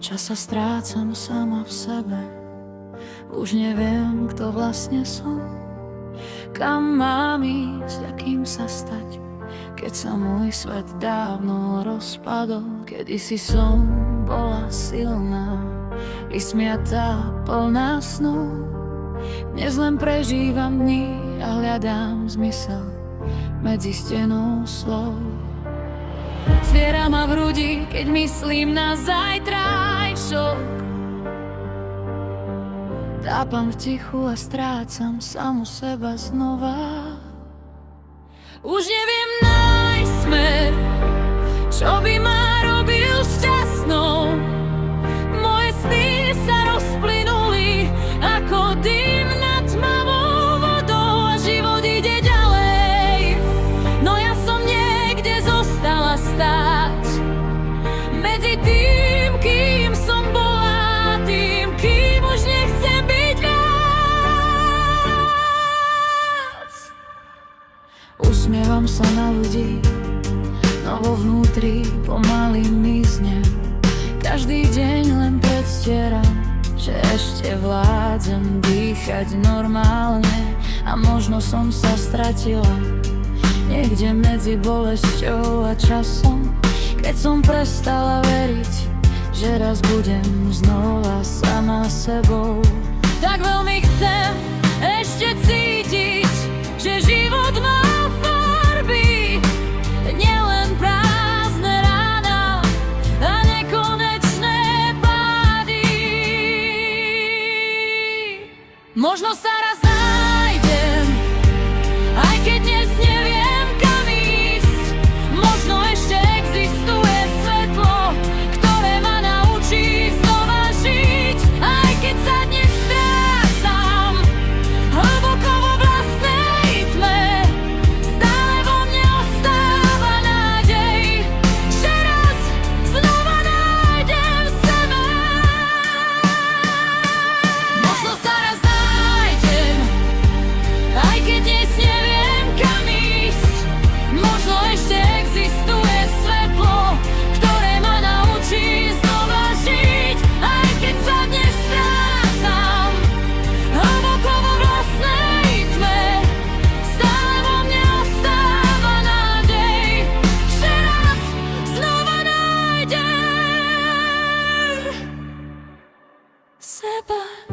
Občas sa strácam sama v sebe, už neviem, kto vlastne som. Kam mám ísť a kým sa stať, keď sa môj svet dávno rozpadol. Kedysi som bola silná, vysmiatá, plná snov. Dnes len prežívam dni a hľadám zmysel medzi stenou slov. Zviera ma v hrudi, keď myslím na zajtrajšok. Tápam v tichu a strácam samu seba znova. Už neviem nájsť smer, čo by ma robil šťastnou. Moje sny sa rozplynuli ako dym nad tmavou vodou a život ide ďalej. No ja som niekde zostala stáť medzi tým, kým som bola, tým, kým už nechcem byť viac. Usmievam sa na ľudí, no vo vnútri pomaly miznem. Každý deň len predstieram, že ešte vládzem dýchať normálne. A možno som sa stratila niekde medzi bolesťou a časom, keď som prestala veriť, že raz budem znova sama sebou. Tak veľmi chcem ešte cítiť, že život má farby, nielen prázdne rána a nekonečné pády. Možno sa raz nájdem, aj keď dnes neviem, kam ísť. Možno ešte existuje svetlo, ktoré ma naučí znova žiť. Aj keď sa dnes strácam hlboko vo vlastnej tme, stále vo mne ostáva nádej, že raz znova nájdem seba. Možno sa raz nájdem, aj keď dnes neviem, kam ísť. Možno ešte existuje svetlo, ktoré ma naučí znova žiť. Aj keď sa dnes strácam hlboko vo vlastnej tme, stále vo mne ostáva nádej, že raz znova nájdem seba.